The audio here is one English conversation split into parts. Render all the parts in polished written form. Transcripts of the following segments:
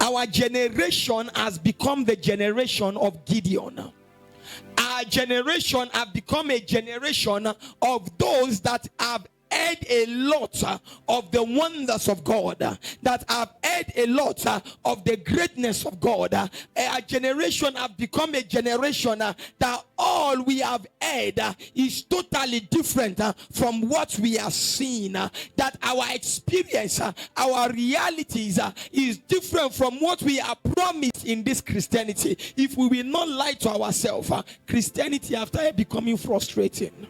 Our generation has become the generation of Gideon. Our generation have become a generation of those that have heard a lot of the wonders of God, that have heard a lot of the greatness of God. Our generation have become a generation that all we have heard is totally different from what we are seeing. That our experience, our realities is different from what we are promised in this Christianity. If we will not lie to ourselves, Christianity has started becoming frustrating.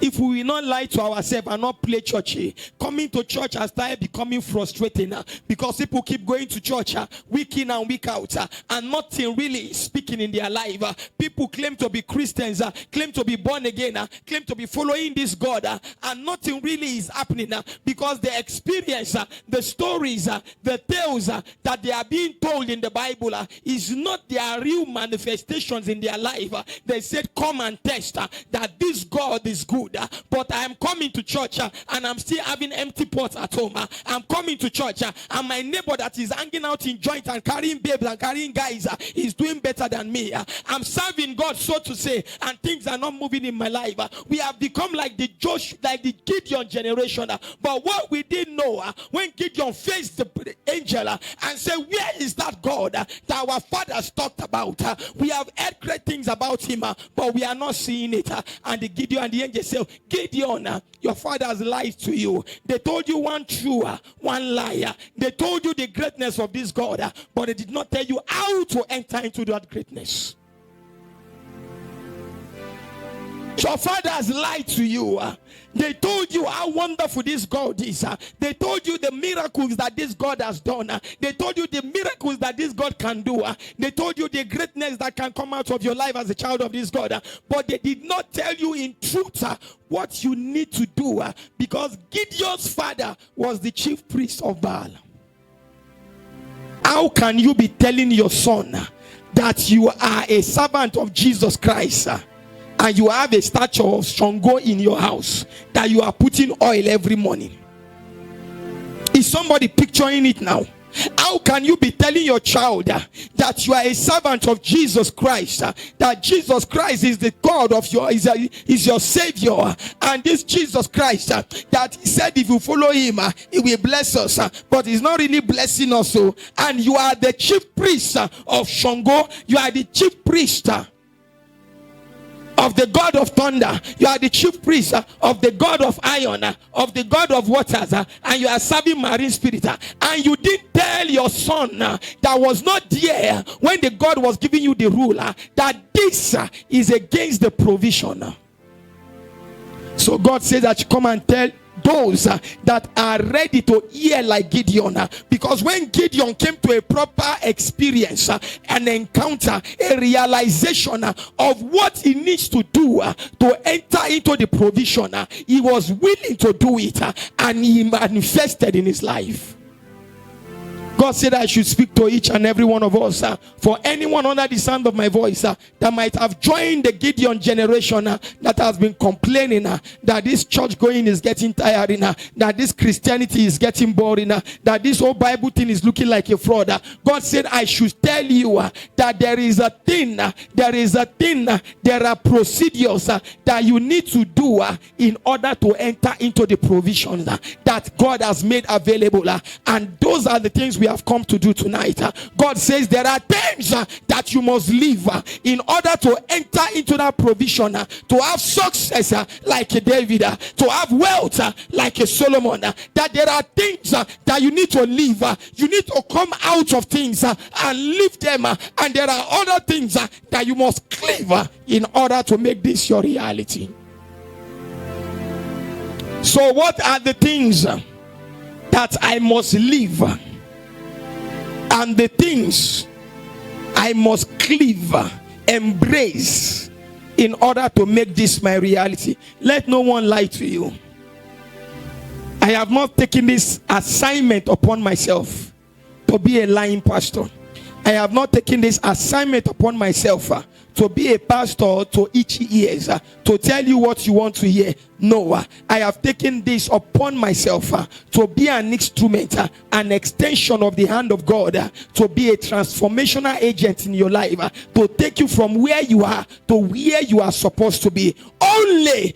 If we will not lie to ourselves and not play churchy, coming to church has started becoming frustrating because people keep going to church week in and week out and nothing really is speaking in their life. People claim to be Christians, claim to be born again, claim to be following this God, and nothing really is happening because the experience, the stories, the tales that they are being told in the Bible is not their real manifestations in their life. They said, come and test that this God is good. But I am coming to church and I'm still having empty pots at home. I'm coming to church and my neighbor that is hanging out in joint and carrying babes and carrying guys is doing better than me. I'm serving God, so to say, and things are not moving in my life. We have become like the Gideon generation. But what we didn't know, when Gideon faced the angel and said, where is that God that our fathers talked about? We have heard great things about him, but we are not seeing it. And the Gideon and the angel said, Gideon, your fathers lied to you. They told you one true, one liar. They told you the greatness of this God, but they did not tell you how to enter into that greatness. Your fathers lied to you. They told you how wonderful this God is. They told you the miracles that this God has done. They told you the miracles that this God can do. They told you the greatness that can come out of your life as a child of this God. But they did not tell you in truth what you need to do, because Gideon's father was the chief priest of Baal. How can you be telling your son that you are a servant of Jesus Christ and you have a statue of Shango in your house that you are putting oil every morning? Is somebody picturing it now? How can you be telling your child that you are a servant of Jesus Christ, that Jesus Christ is the God of your is your savior, and this Jesus Christ that he said if you follow him he will bless us, but he's not really blessing us, and you are the chief priest of Shango, you are the chief priest of the God of thunder, you are the chief priest of the God of iron, of the God of waters, and you are serving marine spirit, and you didn't tell your son that was not there when the God was giving you the rule that this is against the provision. So God says that you come and tell those that are ready to hear like Gideon, because when Gideon came to a proper experience, an encounter, a realization of what he needs to do to enter into the provision, he was willing to do it, and he manifested in his life. God said I should speak to each and every one of us. For anyone under the sound of my voice that might have joined the Gideon generation that has been complaining that this church going is getting tiring, that this Christianity is getting boring, that this whole Bible thing is looking like a fraud. God said I should tell you that there is a thing, there are procedures that you need to do in order to enter into the provisions that God has made available. And those are the things we have come to do tonight. God says there are things that you must leave in order to enter into that provision, to have success like a David, to have wealth like a Solomon. That there are things that you need to leave. You need to come out of things and leave them, and there are other things that you must cleave in order to make this your reality. So what are the things that I must leave, and the things I must cleave, embrace in order to make this my reality? Let no one lie to you. I have not taken this assignment upon myself to be a lying pastor. I have not taken this assignment upon myself to be a pastor to itch ears, to tell you what you want to hear. No, I have taken this upon myself to be an instrument, an extension of the hand of God, to be a transformational agent in your life, to take you from where you are to where you are supposed to be. Only